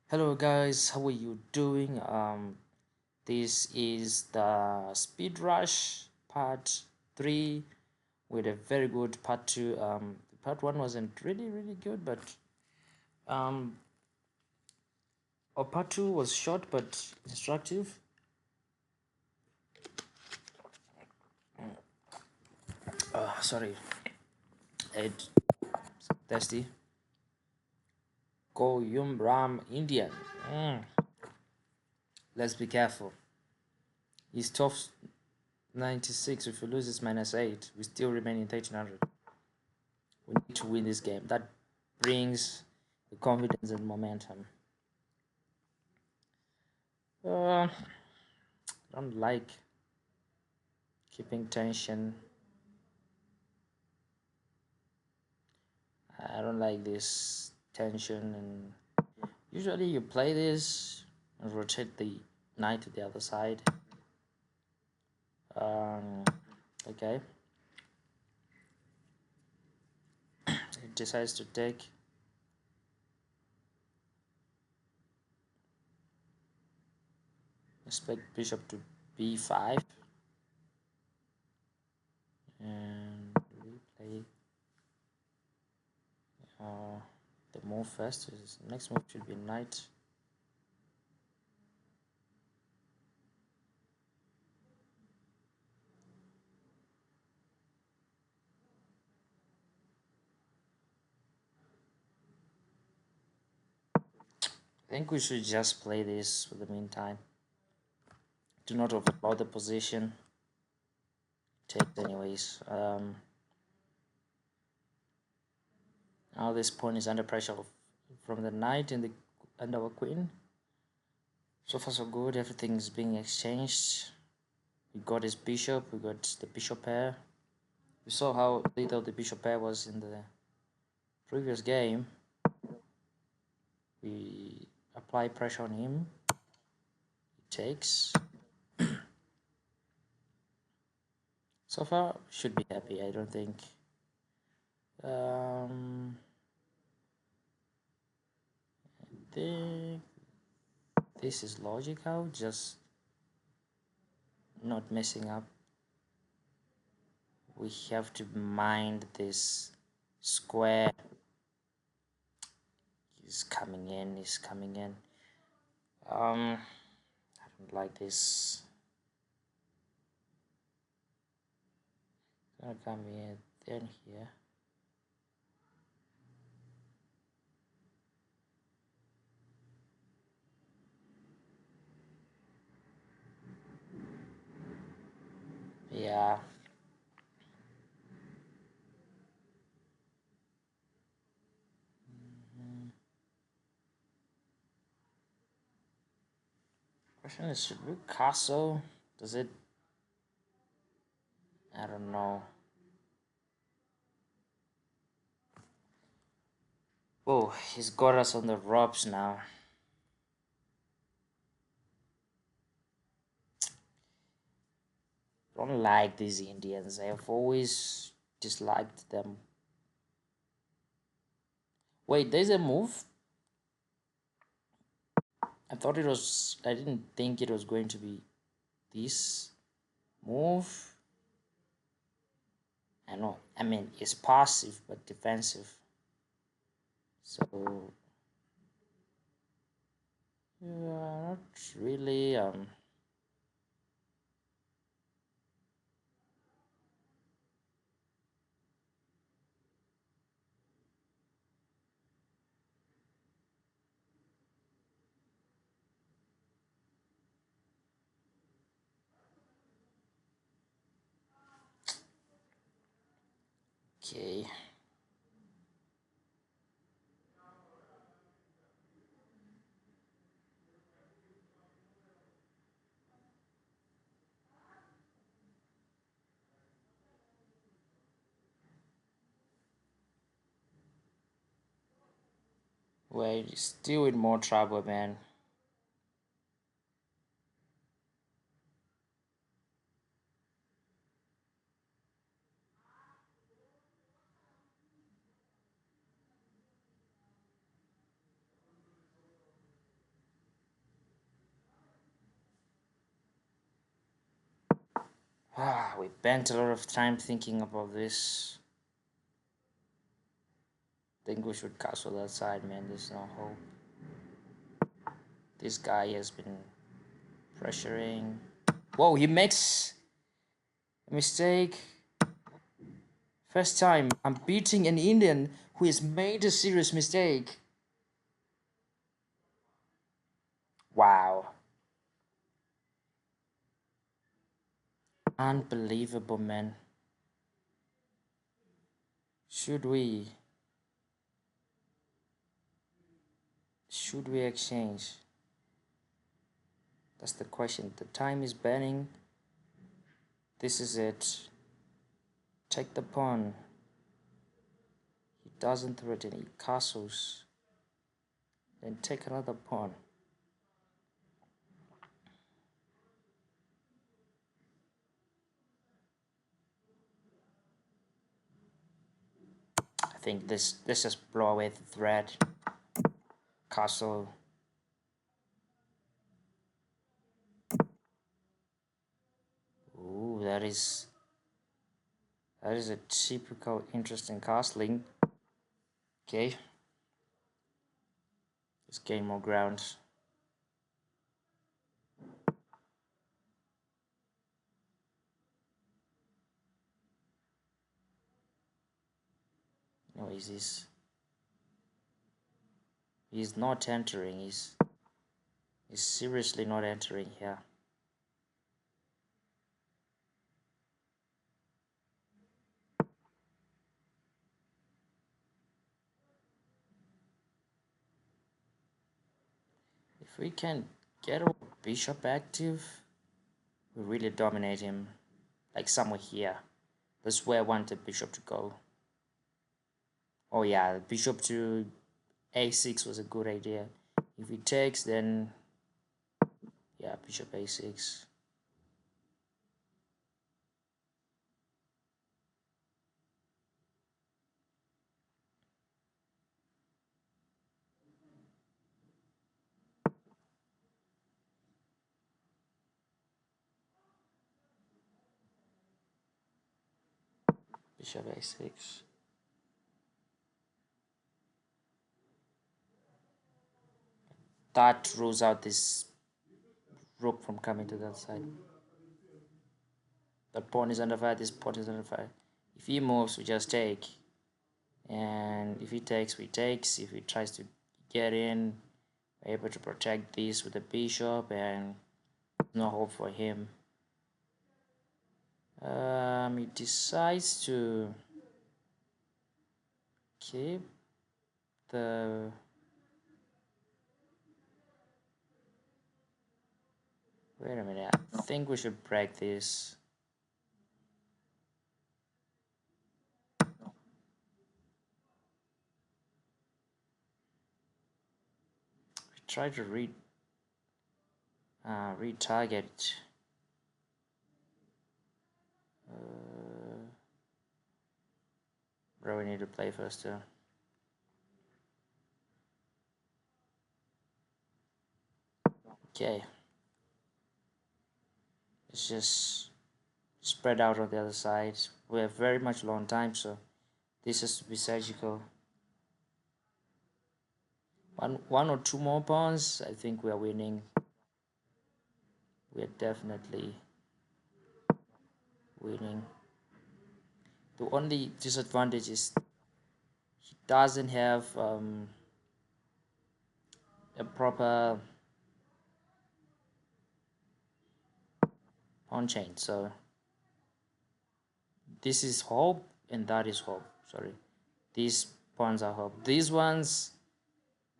Hello guys, how are you doing? This is the Speed Rush part 3 with a very good part 2. Part 1 wasn't really good, but um, or part 2 was short but instructive. Sorry, it's thirsty. Go Yum Ram Indian. Mm, let's be careful. He's tough 96. If we lose, it's -8. We still remain in 1300. We need to win this game. That brings the confidence and momentum. I don't like keeping tension. I don't like this tension, and usually you play this and rotate the knight to the other side. Um, okay, it decides to take. Expect bishop to b5, and we play uh, the move first. His next move should be knight. I think we should just play this for the meantime. Do not overload the position. Take anyways. Now this pawn is under pressure from the knight and our queen. So far so good. Everything is being exchanged. We got his bishop. We got the bishop pair. We saw how little the bishop pair was in the previous game. We apply pressure on him. He takes. So far should be happy. I don't think. I think this is logical. Just not messing up. We have to mind this square. He's coming in. He's coming in. I don't like this. Gonna come here, then here. Yeah. Question is, should we castle? Does it? I don't know. Oh, he's got us on the ropes now. Don't like these Indians. I've always disliked them. Wait, there's a move? I thought it was. I didn't think it was going to be this move. I know. I mean, it's passive but defensive. So, yeah, not really. Okay. Wait, still in more trouble, man. We spent a lot of time thinking about this. Think we should castle that side, man. There's no hope. This guy has been pressuring. Whoa, he makes a mistake. First time I'm beating an Indian who has made a serious mistake. Wow. Unbelievable, man. Should we exchange? That's the question. The time is burning. This is it. Take the pawn. He doesn't threaten, he castles. Then take another pawn. I think this just blow away the threat. Castle. Ooh, that is a typical interesting castling. Okay. Let's gain more ground. No, is this? He's not entering. He's seriously not entering here. If we can get our bishop active, we really dominate him. Like somewhere here. That's where I want the bishop to go. Oh yeah, bishop to a6 was a good idea. If he takes, then yeah, bishop a6. Bishop a6. That rules out this rook from coming to that side. That pawn is under fire, this pawn is under fire. If he moves, we just take. And if he takes, we takes. If he tries to get in, we're able to protect this with the bishop, and no hope for him. He decides to keep the wait a minute, I think we should break this. We try to retarget. Bro, we need to play first too. Okay. It's just spread out on the other side. We have very much long time, so this has to be surgical. One or two more pawns, I think we are winning. We are definitely winning. The only disadvantage is he doesn't have a proper pawn chain, so this is hope and that is hope. Sorry, these pawns are hope. These ones,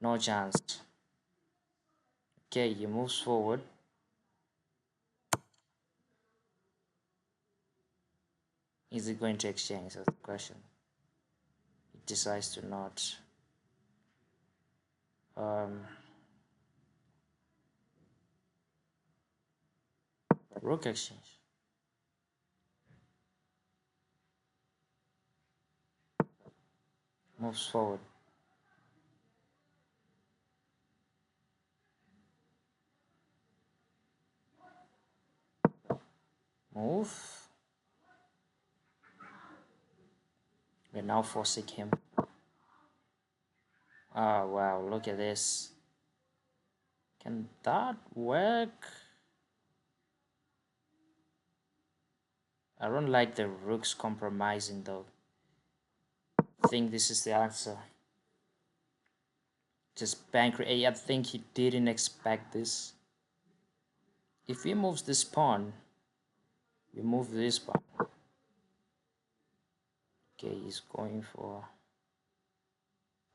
no chance. Okay, he moves forward. Is he going to exchange? That's the question. He decides to not. Rook exchange. Moves forward. Move. We're now forcing him. Oh wow, look at this. Can that work? I don't like the rooks compromising though. I think this is the answer. Just bank A. I think he didn't expect this. If he moves this pawn, we move this pawn. Okay, he's going for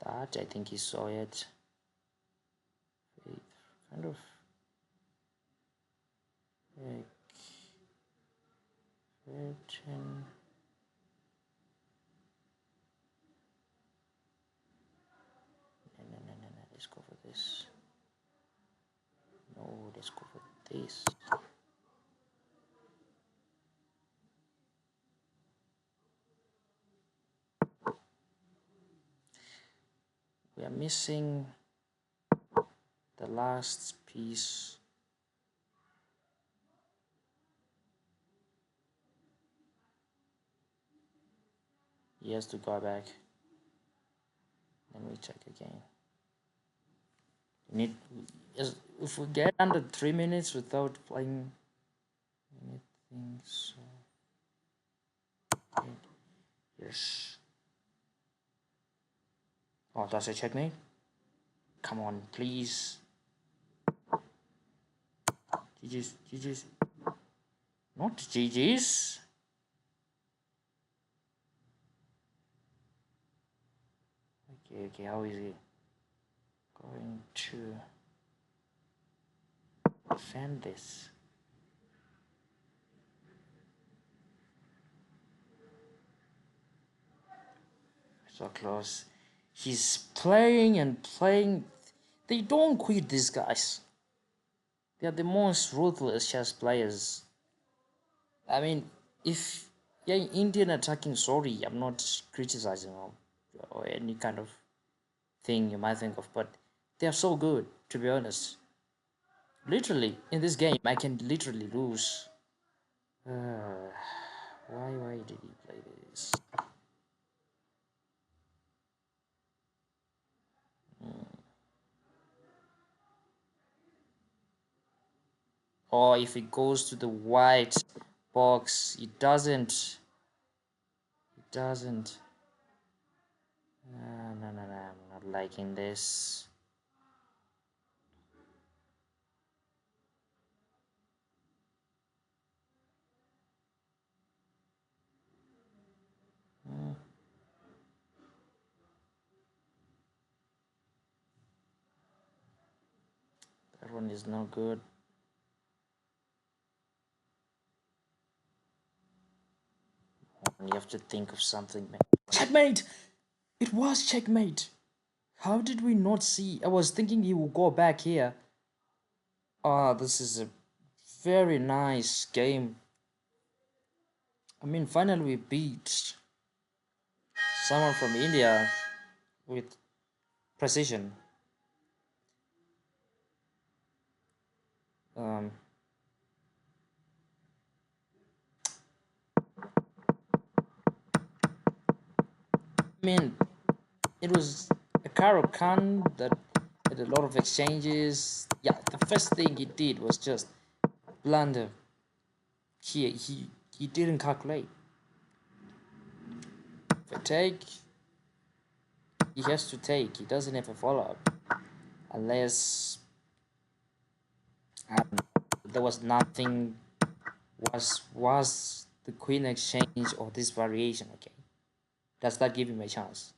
that. I think he saw it. Kind of like written. No, let's go for this. No, let's go for this. We are missing the last piece. He has to go back. Let me check again. We need, if we get under 3 minutes without playing anything, so yes. Oh, that's a checkmate. Come on, please. GG's. Not GG's. Okay, how is he going to defend this? So close. He's playing and playing. They don't quit, these guys. They are the most ruthless chess players. I mean, if you're Indian attacking, sorry, I'm not criticizing or any kind of thing you might think of, but they are so good, to be honest. Literally, in this game, I can literally lose. Why did he play this? Or if it goes to the white box, it doesn't. It doesn't. No, I'm not liking this. That one is no good. You have to think of something, man. Checkmate! It was checkmate! How did we not see? I was thinking he will go back here. Ah, this is a very nice game. I mean, finally we beat someone from India with precision. I mean, it was a Karo Khan that had a lot of exchanges. Yeah, the first thing he did was just blunder. He didn't calculate. If I take, he has to take. He doesn't have a follow-up unless there was nothing. Was the queen exchange or this variation okay? Does that give him a chance?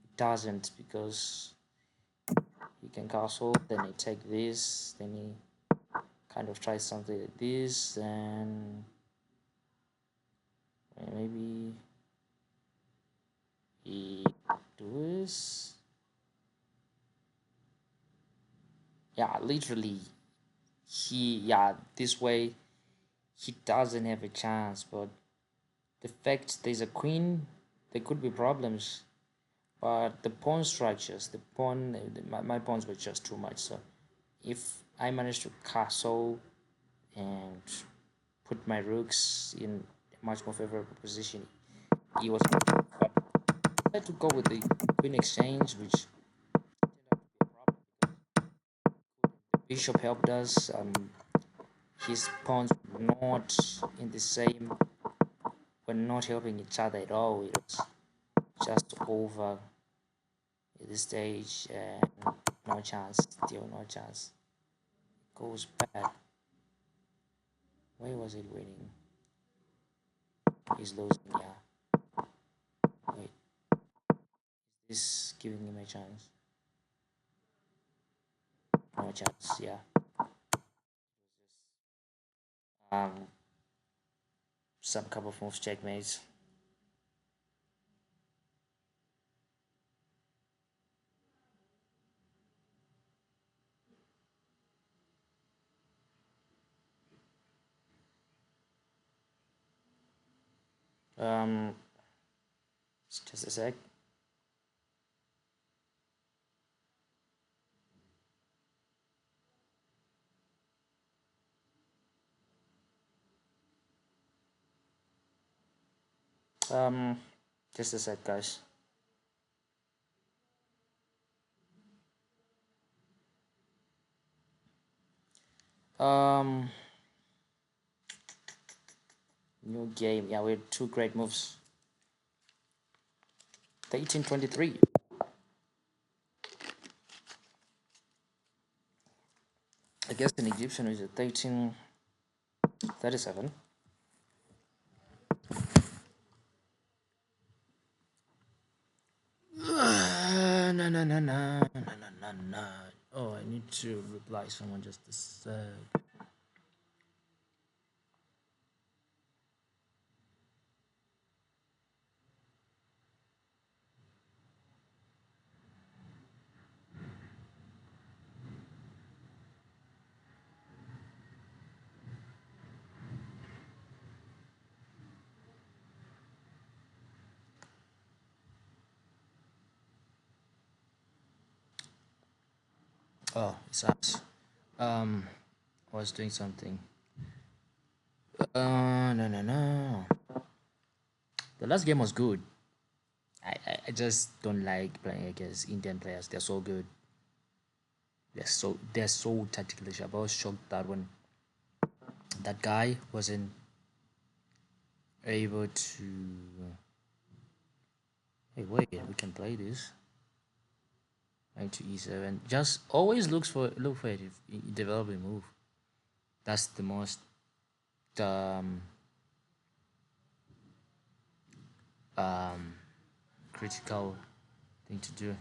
It doesn't, because he can castle, then he take this, then he kind of tries something like this, and maybe he do this. Yeah, literally, this way he doesn't have a chance. But the fact there's a queen, there could be problems. But the pawn structures, my pawns were just too much. So if I managed to castle and put my rooks in a much more favorable position, he was. I had to go with the queen exchange, which turned out to be a problem because the bishop helped us. His pawns were not in the same, were not helping each other at all. It was just over at this stage, and no chance, still no chance. Goes back. Where was it winning? He's losing, yeah. Wait, is this giving him a chance? No chance, yeah. Um, some couple of moves checkmates. Um, just a sec. Um, just a sec, guys. Um, New game. Yeah, we had two great moves. 1823. I guess in Egyptian is it 1337. No, no, no, no, no, no, no, no. Oh, I need to reply someone just a sec. Oh, it's us. I was doing something. No, no, no. The last game was good. I just don't like playing against Indian players. They're so good. They're so tactically sharp. I was shocked that when that guy wasn't able to. Hey, wait, we can play this. Knight to e7. Just always look for a developing move. That's the most um um critical thing to do.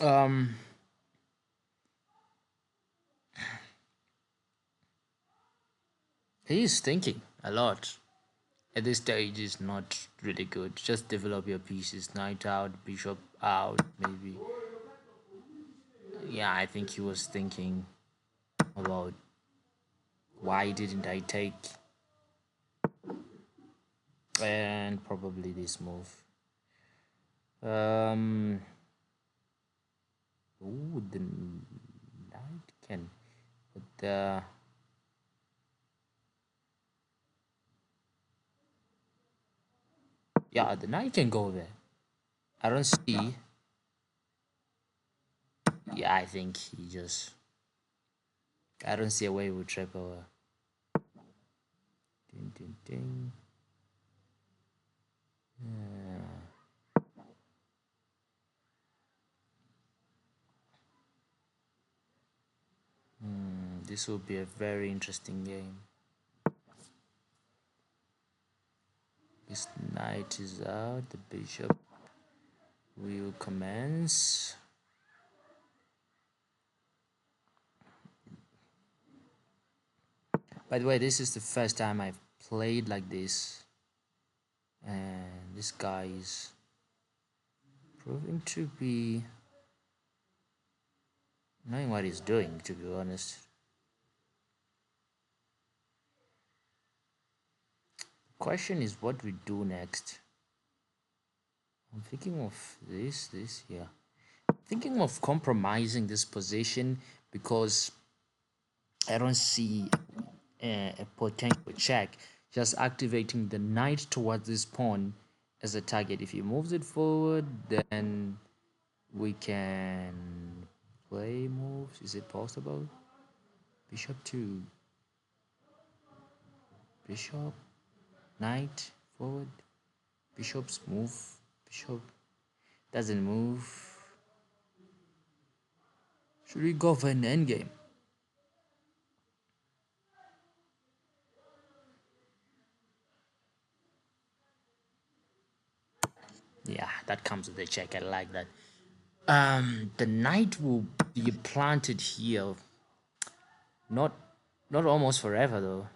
Um, he's thinking a lot. At this stage, is not really good. Just develop your pieces. Knight out, bishop out, maybe. Yeah, I think he was thinking about why didn't I take, and probably this move. Um, ooh, the knight can, but yeah, the knight can go there. I don't see. Yeah, I think he just. I don't see a way we would trip over. Ding, ding, ding. Yeah. This will be a very interesting game. This knight is out. The bishop will commence. By the way, this is the first time I've played like this, and this guy is proving to be Knowing what he's doing, to be honest. Question is what we do next. I'm thinking of this here. Thinking of compromising this position because I don't see a potential check. Just activating the knight towards this pawn as a target. If he moves it forward, then we can play moves. Is it possible? Bishop to bishop, knight forward, bishop's move, bishop doesn't move. Should we go for an endgame? Yeah, that comes with the check. I like that. The knight will be planted here. Not almost forever though.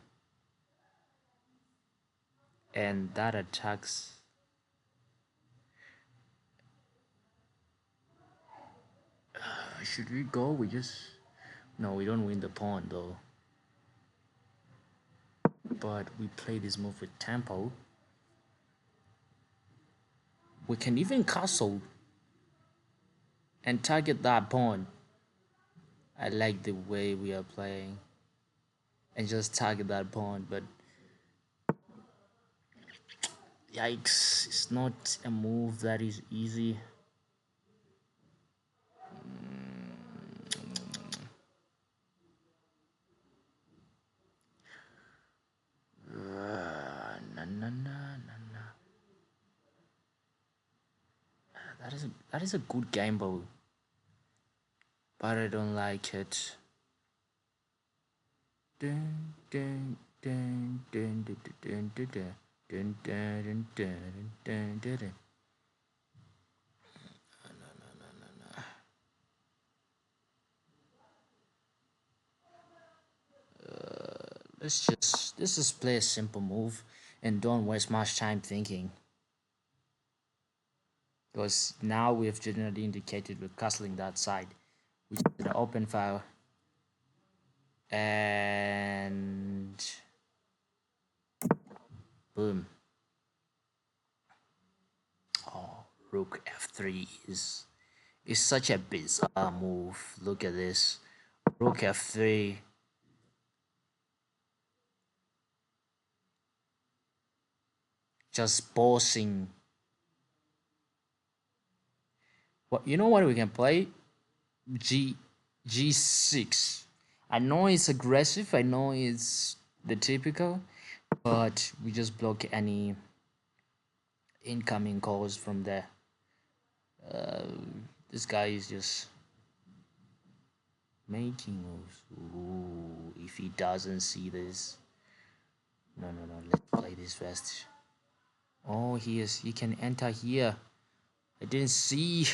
And that attacks. Should we go? We just no, we don't win the pawn though. But we play this move with tempo. We can even castle and target that pawn. I like the way we are playing. And just target that pawn, but yikes, it's not a move that is easy. That is a good game, but I don't like it. Dun, dun, dun, dun, dun, dun, dun, dun, dun, dun, dun, dun, dun, dun. Let's just play a simple move and don't waste much time thinking. Because now we have generally indicated we're castling that side, which is the open file. And boom. Oh, rook f3 is such a bizarre move. Look at this. Rook f3. Just bossing. What, you know what we can play? G6. I know it's aggressive. I know it's the typical, but we just block any incoming calls from there. This guy is just making moves. Ooh, if he doesn't see this, no, let's play this first. Oh, he can enter here. I didn't see.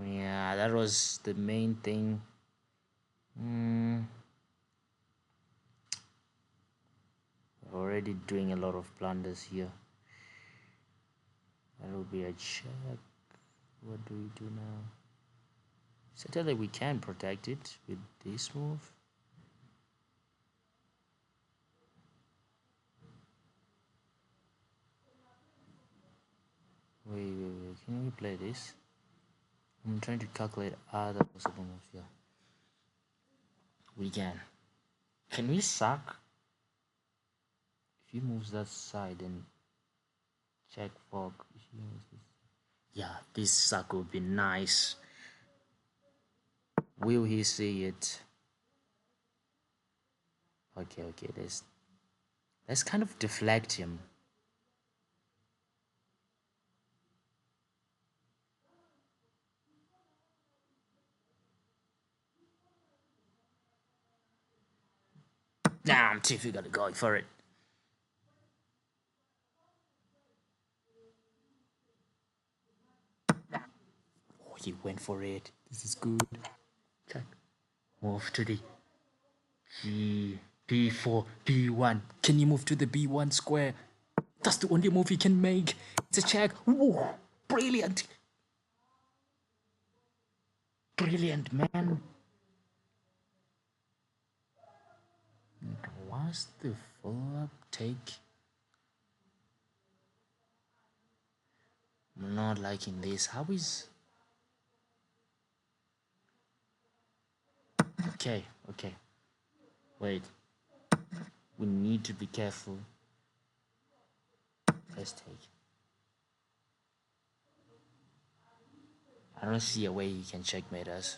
Yeah, that was the main thing. Already doing a lot of blunders here. That will be a check. What do we do now? Certainly we can protect it with this move. Wait. Can we play this? I'm trying to calculate other possible moves here. We can. Can we suck? If he moves that side and check fog. Yeah, this suck would be nice. Will he see it? Okay, let's kind of deflect him. Damn, Tiffy gotta go for it. Oh, he went for it. This is good. Check. Move to the B4, B1. Can you move to the B1 square? That's the only move he can make. It's a check. Whoa, brilliant. Brilliant, man. What's the follow-up take? I'm not liking this. How is... Okay, okay. Wait. We need to be careful. Let's take. I don't see a way you can checkmate us.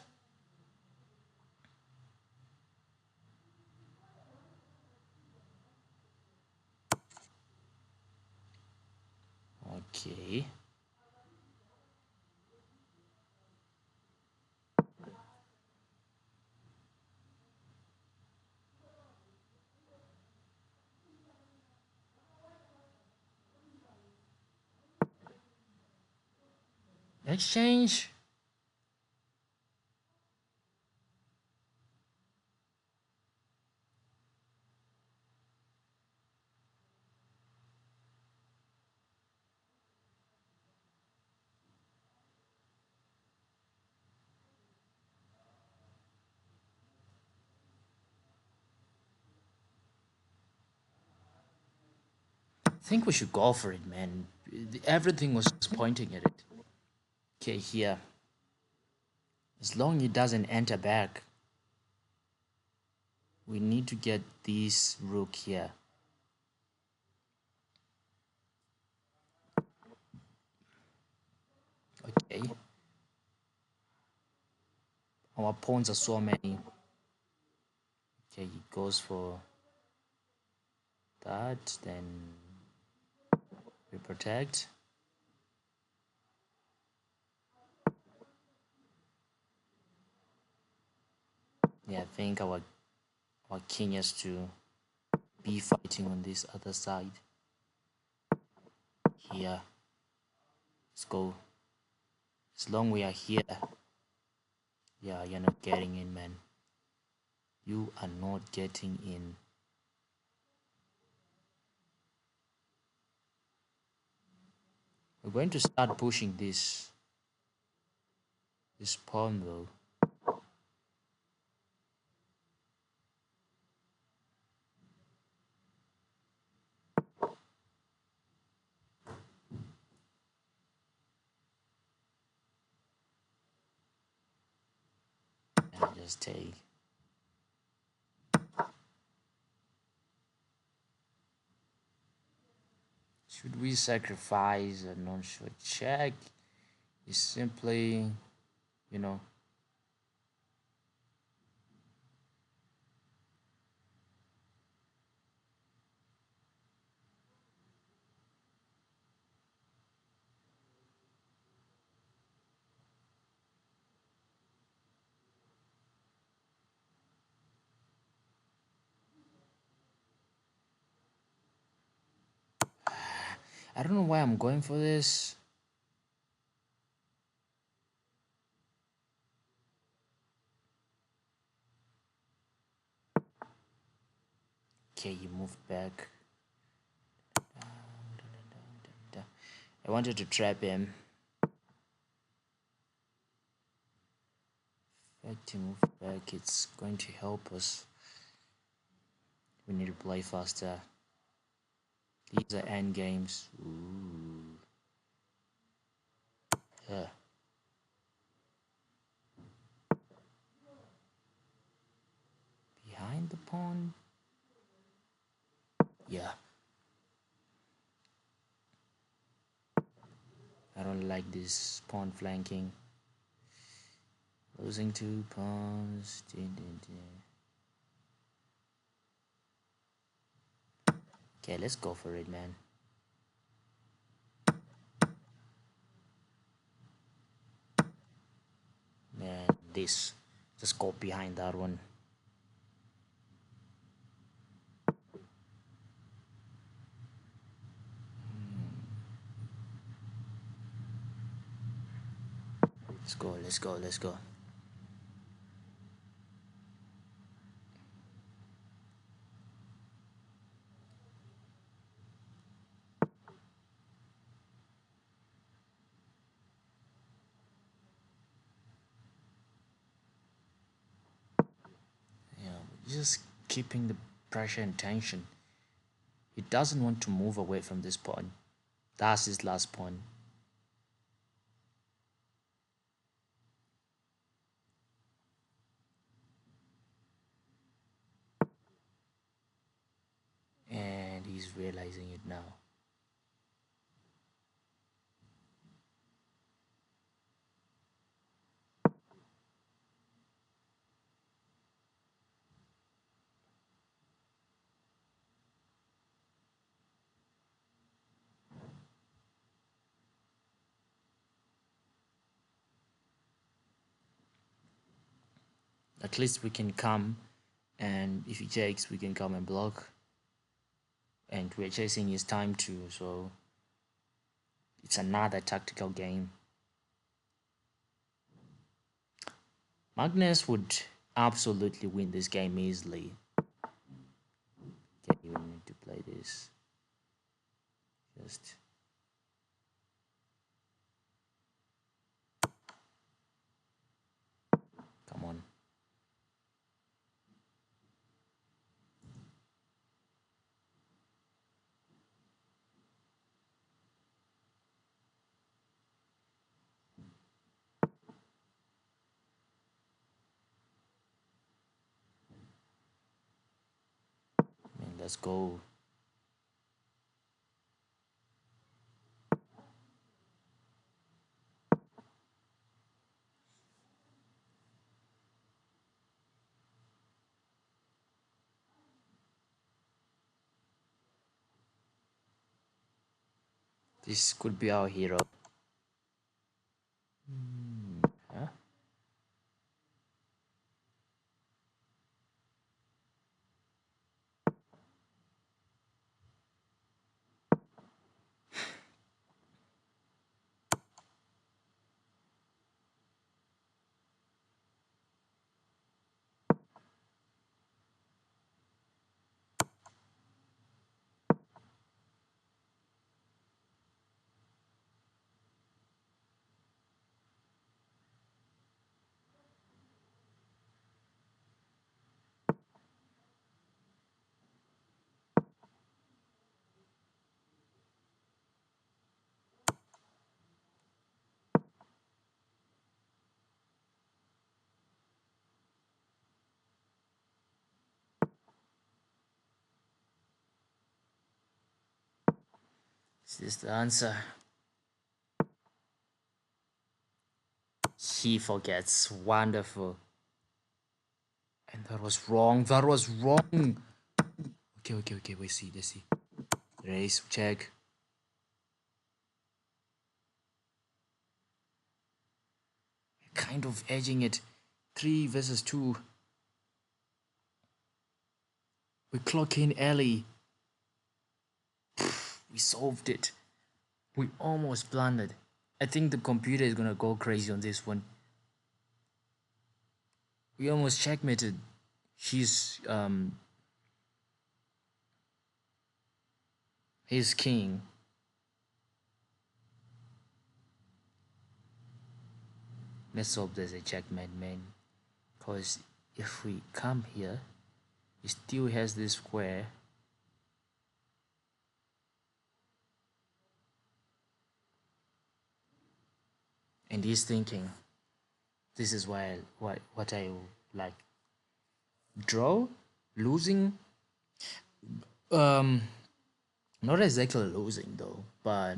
Okay. Exchange. I think we should go for it, man. Everything was pointing at it. Okay, here. As long as it doesn't enter back, we need to get this rook here. Okay. Our pawns are so many. Okay, he goes for that, then we protect. Yeah, I think our king has to be fighting on this other side. Here. Let's go. As long we are here. Yeah, you're not getting in, man. You are not getting in. We're going to start pushing this pawn though. I just take. Should we sacrifice a non-short check? Is simply, you know, I don't know why I'm going for this. Okay, you moved back. I wanted to trap him. In fact, to move back, it's going to help us. We need to play faster. These are end games. Ooh. Yeah. Behind the pawn. Yeah. I don't like this pawn flanking. Losing 2 pawns. Okay, let's go for it, man. And this. Just go behind that one. Let's go, let's go, let's go. just keeping the pressure and tension. He doesn't want to move away from this point. That's his last point. And he's realizing it now. At least we can come, and if he takes, we can come and block. And we're chasing his time too, so it's another tactical game. Magnus would absolutely win this game easily. Okay, you need to play this. Just come on. Man, let's go. This could be our hero. Huh? Is this the answer? He forgets. Wonderful. And that was wrong. That was wrong. Okay. Let's see. Race, check. Kind of edging it. 3 versus 2. We clock in early. We solved it. We almost blundered. I think the computer is gonna go crazy on this one. We almost checkmated his king. Let's hope there's a checkmate, man. Because if we come here, he still has this square. And he's thinking, this is why what I like. Draw, losing. Not exactly losing though, but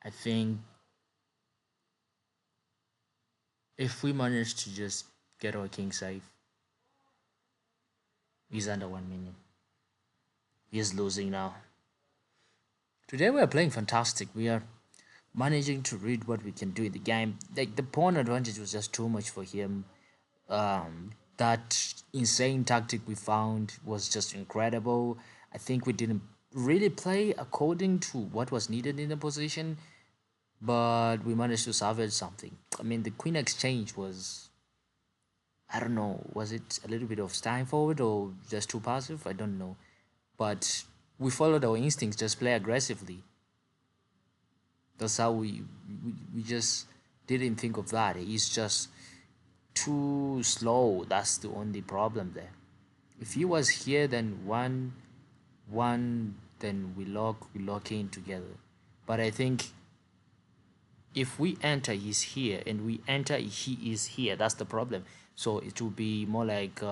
I think if we manage to just get our king safe, he's under 1 million. He's losing now. Today we are playing fantastic. We are managing to read what we can do in the game. Like the pawn advantage was just too much for him. That insane tactic we found was just incredible. I think we didn't really play according to what was needed in the position, but we managed to salvage something. I mean, the queen exchange was, I don't know, was it a little bit of time forward or just too passive? I don't know. But we followed our instincts, just play aggressively. That's how we just didn't think of that. He's just too slow. That's the only problem there. If he was here, then one, then we lock in together. But I think if we enter, he's here, and we enter, he is here. That's the problem. So it will be more like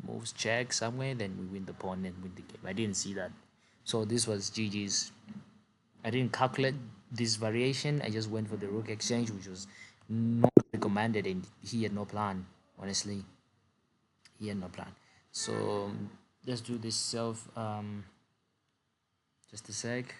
moves check somewhere, then we win the pawn and win the game. I didn't see that, so this was GG's. I didn't calculate this variation. I just went for the rook exchange, which was not recommended, and he had no plan. Honestly, he had no plan. So let's do this self. Just a sec.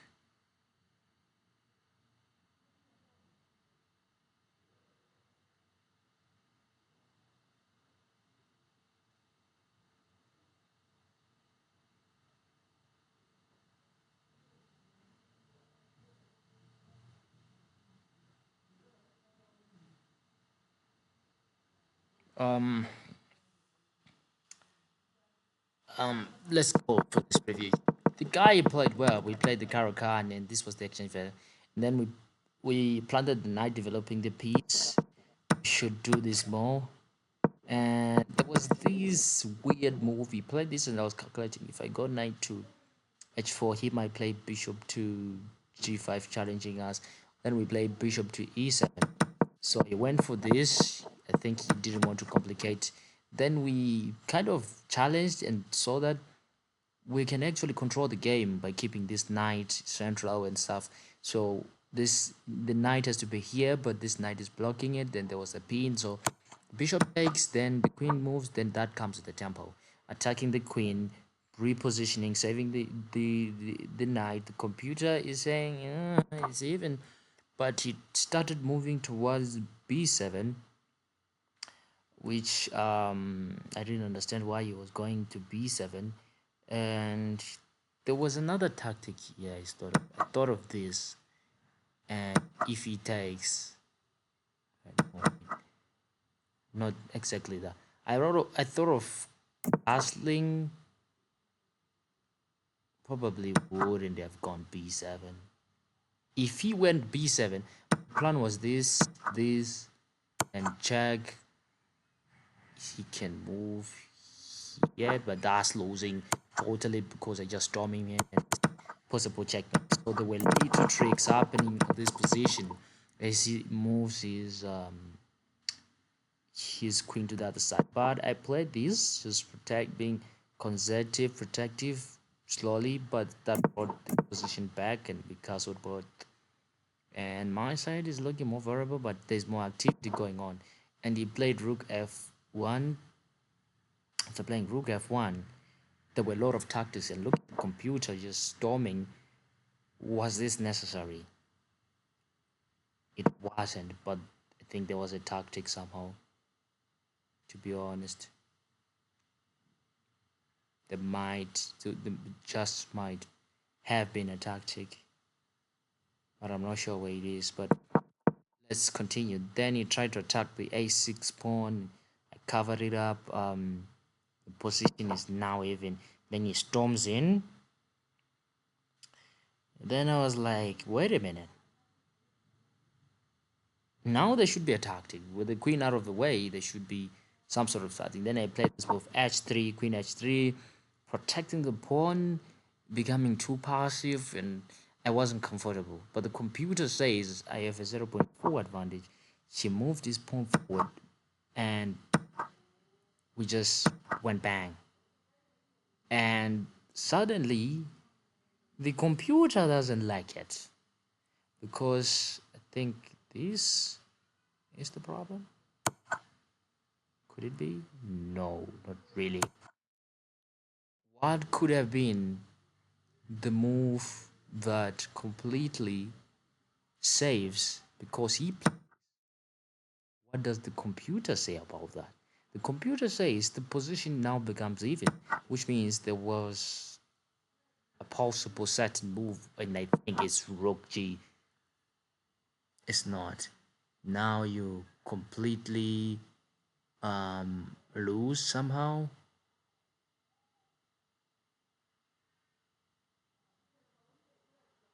Um, let's go for this preview. The guy played well. We played the Caracan, and this was the exchange fair. And then we planted the knight, developing the piece. We should do this more. And there was this weird move. He played this, and I was calculating if I go knight to h4, he might play bishop to g5, challenging us. Then we played bishop to e7. So he went for this. I think he didn't want to complicate. Then we kind of challenged and saw that we can actually control the game by keeping this knight central and stuff. So the knight has to be here, but this knight is blocking it. Then there was a pin, so bishop takes, then the queen moves, then that comes to the tempo, attacking the queen, repositioning, saving the knight. The computer is saying it's even, but it started moving towards b7, which I didn't understand why he was going to b7. And there was another tactic here. I thought of this, and if he takes, not exactly that. I thought of castling. Probably wouldn't have gone b7. If he went b7, plan was this, and check. He can move. Yeah, but that's losing totally because I just storming him and possible checkmate. So there were little tricks happening in this position as he moves his queen to the other side. But I played this just being conservative, protective, slowly, but that brought the position back and we castled both. And my side is looking more variable, but there's more activity going on. And he played rook f1. After playing rook f1, there were a lot of tactics, and look at the computer just storming. Was this necessary? It wasn't, but I think there was a tactic somehow, to be honest. There just might have been a tactic, but I'm not sure where it is. But let's continue. Then he tried to attack the a6 pawn. I covered it up. The position is now even. Then he storms in. Then I was like, wait a minute. Now there should be a tactic. With the queen out of the way, there should be some sort of tactic. Then I played this move h3, queen h3, protecting the pawn, becoming too passive, and I wasn't comfortable. But the computer says I have a 0.4 advantage. She moved this pawn forward, and we just went bang. And suddenly, the computer doesn't like it because I think this is the problem. Could it be? No, not really. What could have been the move that completely saves because what does the computer say about that? The computer says the position now becomes even, which means there was a possible certain move, and I think it's rook g. It's not. Now you completely lose somehow.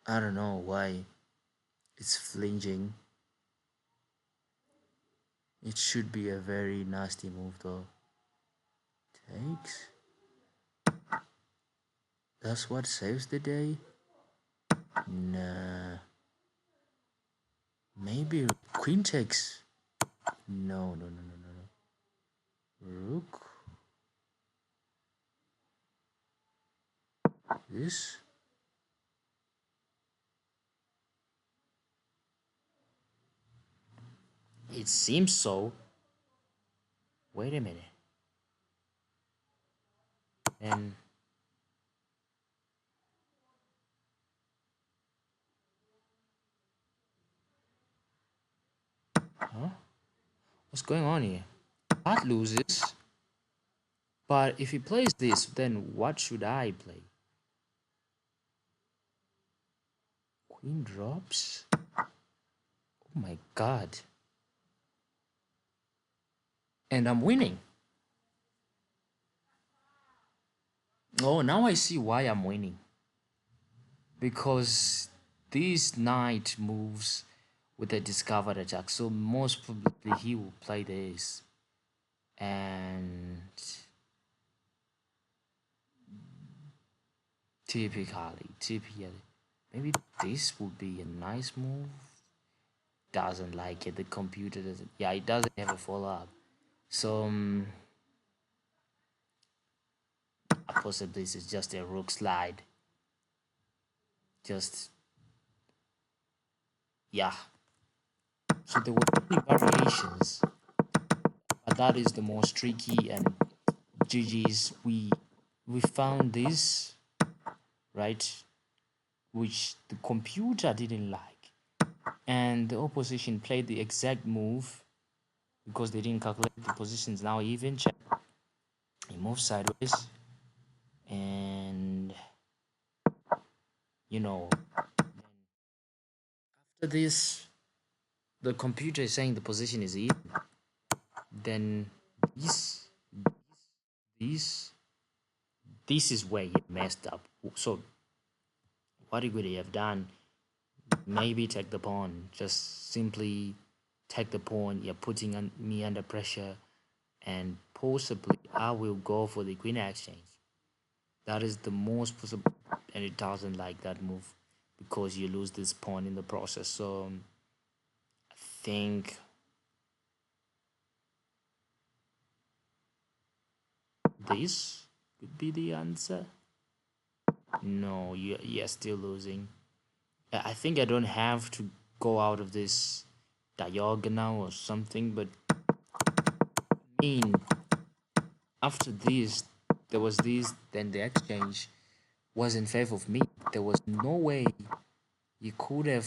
I don't know why it's flinging. It should be a very nasty move though. takes. That's what saves the day. Nah. Maybe queen takes. No, no, no, no, no, no. Rook. This. It seems so. Wait a minute. And huh? What's going on here? Part loses. But if he plays this, then what should I play? Queen drops? Oh my god. And I'm winning. Oh, now I see why I'm winning. Because this knight moves with a discovered attack. So most probably he will play this. And typically, maybe this would be a nice move. Doesn't like it. The computer doesn't. Yeah, it doesn't have a follow up. So possibly this is just a rook slide. Just yeah. So there were many variations, but that is the most tricky. And GG's, we found this right, which the computer didn't like, and the opposition played the exact move because they didn't calculate the positions. Now even check, he moves sideways, and you know, after this, the computer is saying the position is even. Then this, this, this is where he messed up. So what he would have done? Maybe take the pawn. Just simply take the pawn. You're putting me under pressure, and possibly I will go for the queen exchange. That is the most possible, and it doesn't like that move because you lose this pawn in the process. So I think this could be the answer. No, you're still losing. I think I don't have to go out of this diagonal or something, but I mean, after this, there was this, then the exchange was in favor of me. There was no way you could have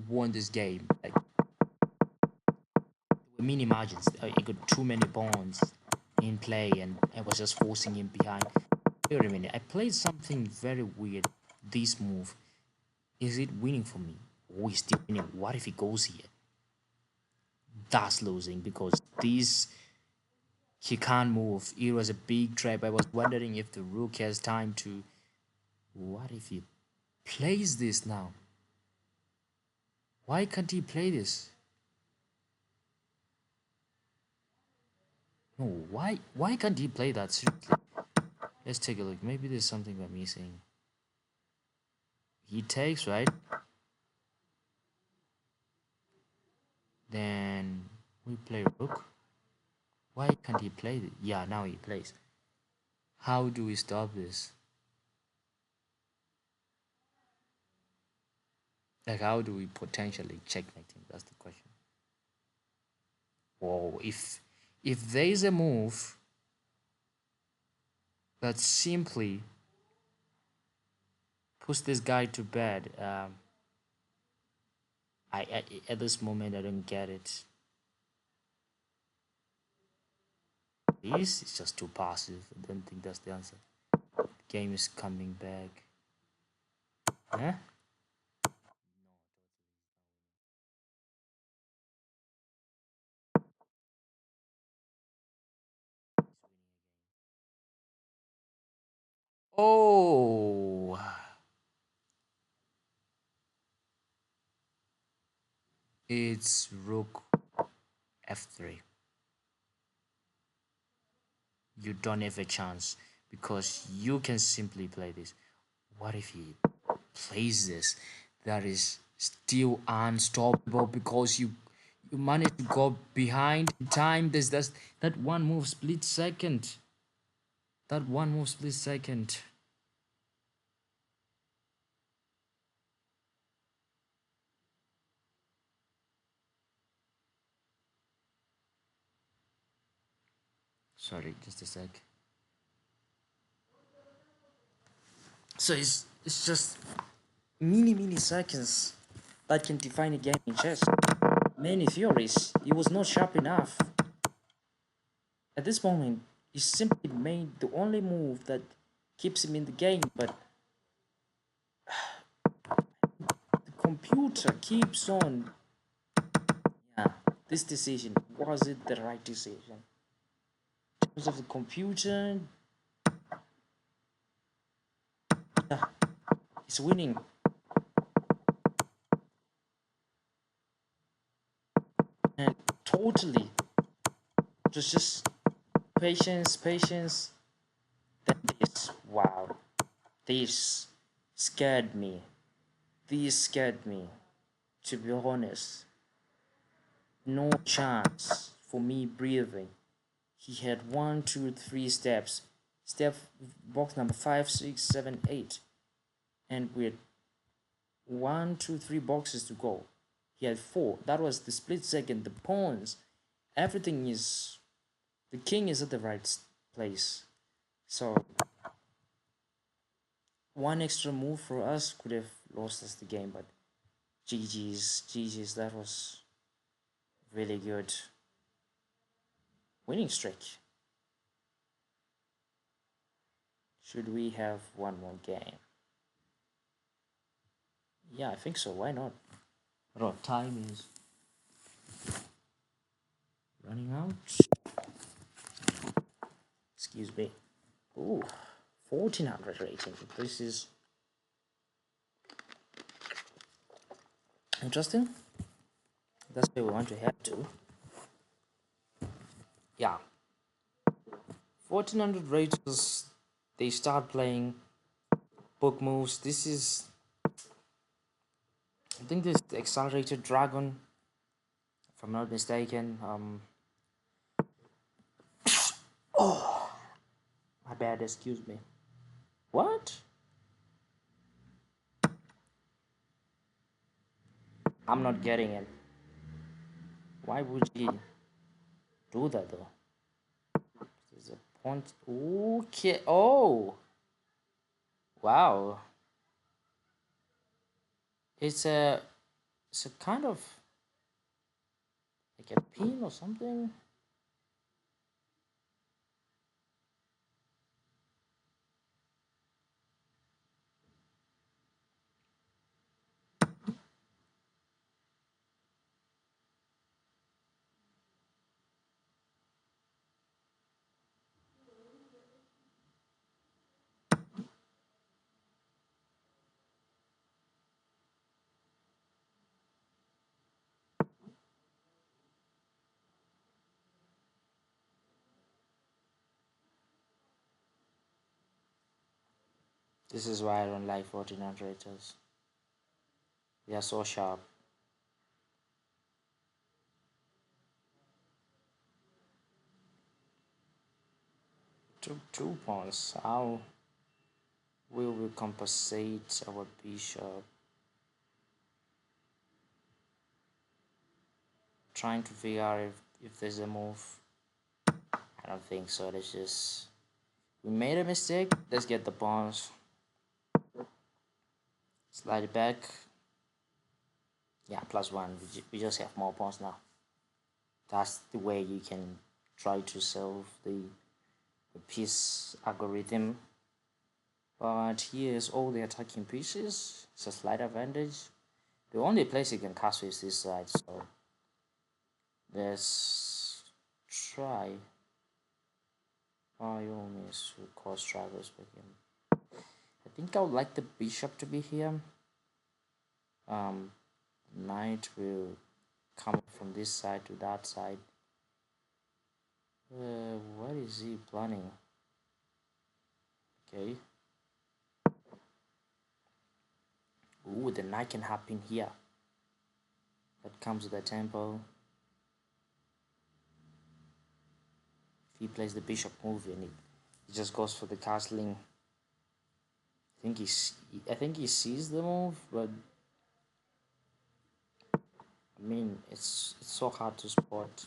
won this game. Like, there were mini margins. I got too many pawns in play, and I was just forcing him behind. Wait a minute, I played something very weird. This move, is it winning for me? Oh, he's still winning. What if he goes here? That's losing because this he can't move. It was a big trap. I was wondering if the rook has time to. What if he plays this now? Why can't he play this? No, why can't he play that? Seriously. Let's take a look. Maybe there's something we're missing. He takes, right? Then we play rook. Why can't he play it? Yeah, now he plays. How do we stop this? Like, how do we potentially checkmate him? That's the question. Whoa, if there's a move that simply puts this guy to bed, I at this moment I don't get it. This is just too passive. I don't think that's the answer. The game is coming back. Huh? Oh, it's rook f3. you don't have a chance because you can simply play this. What if he plays this? That is still unstoppable because you managed to go behind in time. There's that one move split second. That one move split second. Sorry, just a sec. So it's just milliseconds that can define a game in chess. Many theories, he was not sharp enough. At this moment, he simply made the only move that keeps him in the game, but the computer keeps on. Yeah, this decision, was it the right decision? In terms of the computer, yeah, it's winning. And totally, it was just patience. Then this, wow, this scared me. This scared me, to be honest. No chance for me breathing. He had 1, 2, 3 steps. Step box number 5, 6, 7, 8. And we had 1, 2, 3 boxes to go. He had 4. That was the split second. The pawns, everything is. The king is at the right place. So one extra move for us could have lost us the game, but GG's, that was really good. Winning streak. Should we have one more game? Yeah, I think so. Why not? But time is running out. Excuse me. Ooh, 1400 rating. This is interesting. That's where we want to head to. Yeah. 1400 raters, they start playing book moves. This is, I think this is the accelerated dragon, if I'm not mistaken. Oh, my bad, excuse me. What? I'm not getting it. Why would he do that though? There's a point. Okay. Oh, wow. It's a it's a kind of like a pin or something. This is why I don't like 1400s. They are so sharp. Two pawns. How will we compensate our bishop? Trying to figure out if there's a move. I don't think so. Let's just, we made a mistake. Let's get the pawns. Slide it back. Yeah, +1. We just have more pawns now. That's the way you can try to solve the piece algorithm. But here's all the attacking pieces. It's a slight advantage. The only place you can castle is this side, so let's try by all means to cause troubles with him. I think I would like the bishop to be here. Knight will come from this side to that side. What is he planning? Okay. Ooh, the knight can happen here. That comes with the tempo. If he plays the bishop move and he just goes for the castling. I think he sees the move, but I mean it's so hard to spot.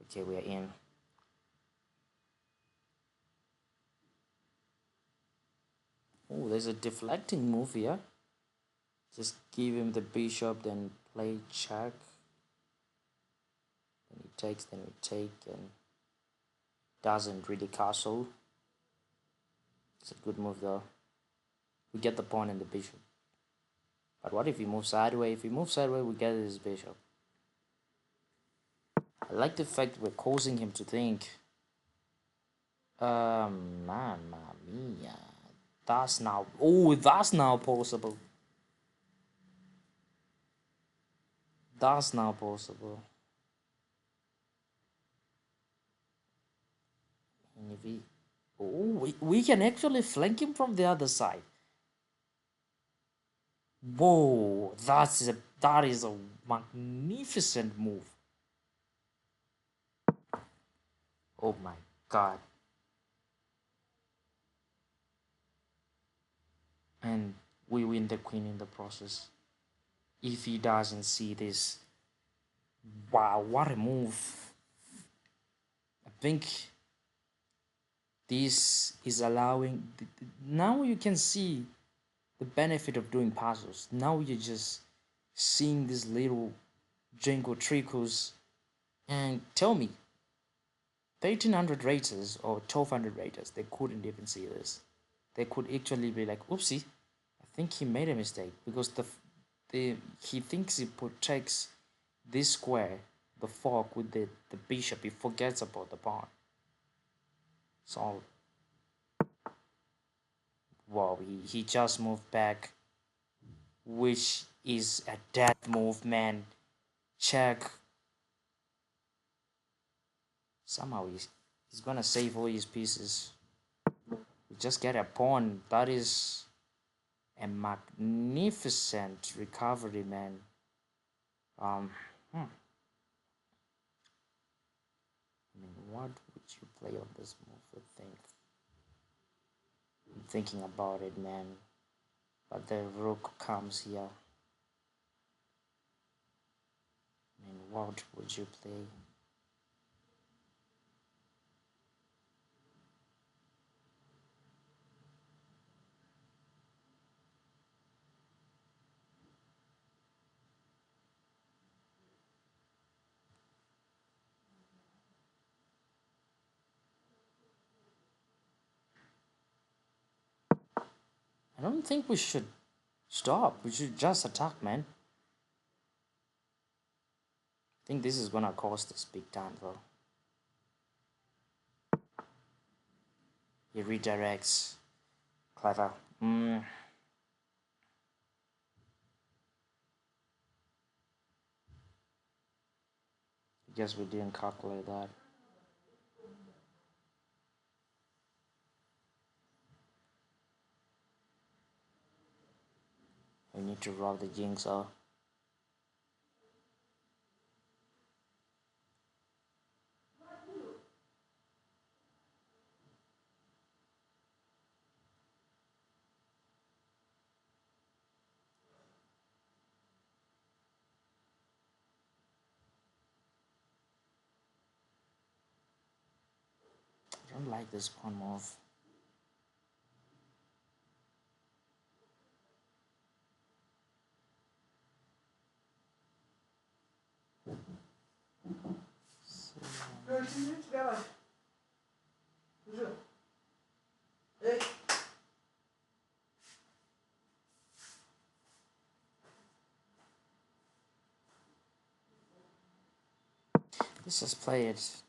Okay, we're in. Oh, there's a deflecting move here. Just give him the bishop, then play check. Then he takes, then we take, and doesn't really castle. It's a good move though. We get the pawn and the bishop. But what if he moves sideways? If he moves sideways, we get his bishop. I like the fact we're causing him to think. Mamma mia. That's now. Oh, that's now possible. That's now possible. And if he. Oh, we can actually flank him from the other side. Whoa, that is a magnificent move. Oh my god. And we win the queen in the process. If he doesn't see this, wow, what a move. I think this is allowing, now you can see the benefit of doing puzzles. Now you're just seeing these little jingle trickles. And tell me, 1300 raters or 1200 raters, they couldn't even see this. They could actually be like, oopsie, I think he made a mistake, because he thinks he protects this square, the fork with the bishop. He forgets about the pawn. So, wow, he just moved back, which is a dead move, man. Check. Somehow he's gonna save all his pieces. We just get a pawn. That is a magnificent recovery, man. I mean, what would you play on this move? I'm thinking about it, man. But the rook comes here. I mean, what would you play? I don't think we should stop. We should just attack, man. I think this is gonna cost us big time, though. He redirects. Clever. I guess we didn't calculate that. We need to roll the jinx off. I don't like this pawn move. Let's just play it.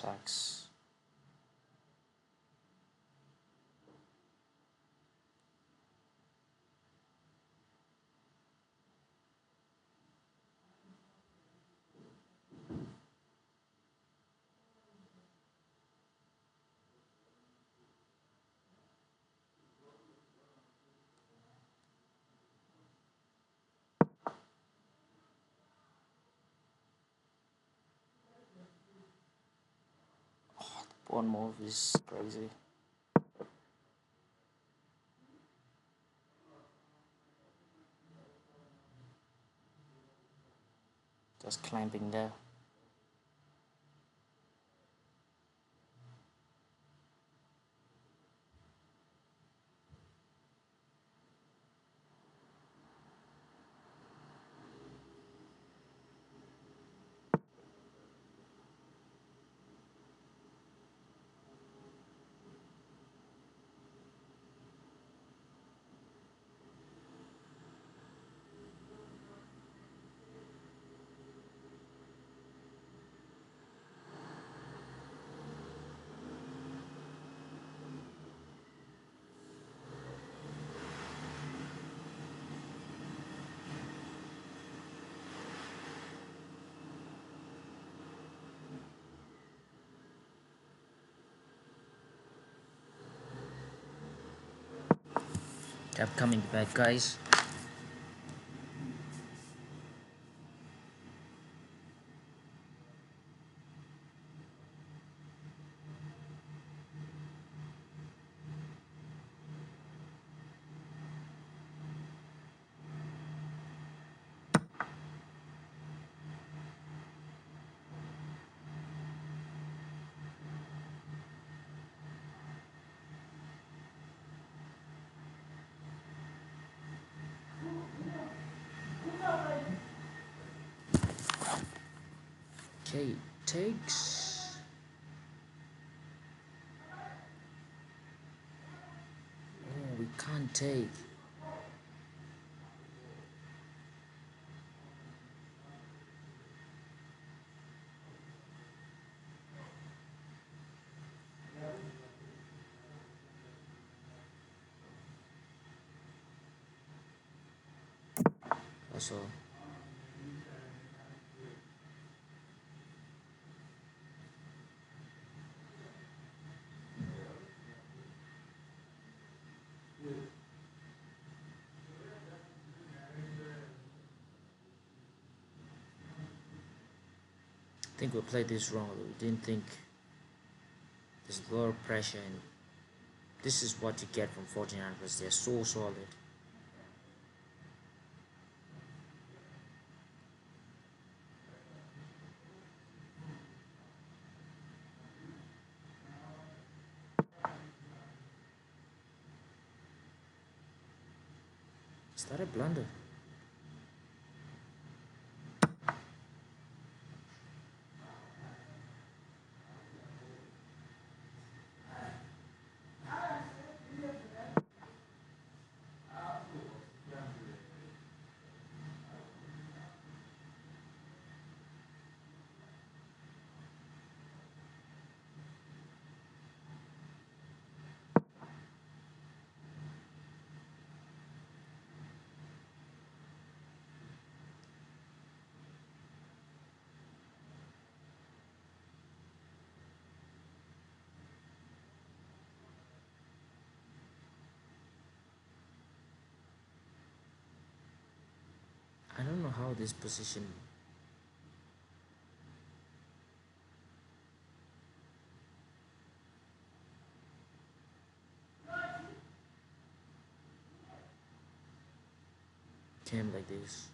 sucks. One move is crazy. Just clamping there. Kept coming back, guys. Okay, takes. Oh, we can't take. Also, I think we played this wrong. We didn't think there's a lot of pressure, and this is what you get from 49ers. They're so solid. Is that a blunder? I don't know how this position came like this.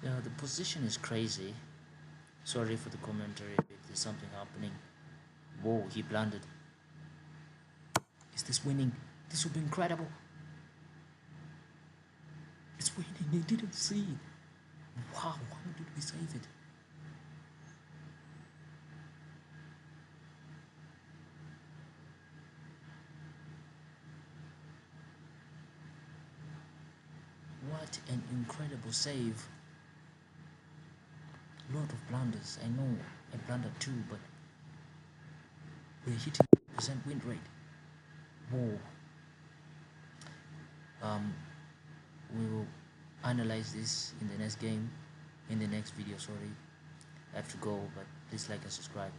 Yeah, the position is crazy. Sorry for the commentary. There's something happening. Whoa, he blundered. Is this winning? This would be incredible. It's winning. They didn't see it. Wow, how did we save it? What an incredible save. Lot of blunders. I know I blundered too, but we're hitting percent win rate. Whoa. We will analyze this in the next game, in the next video. Sorry, I have to go, but please like and subscribe.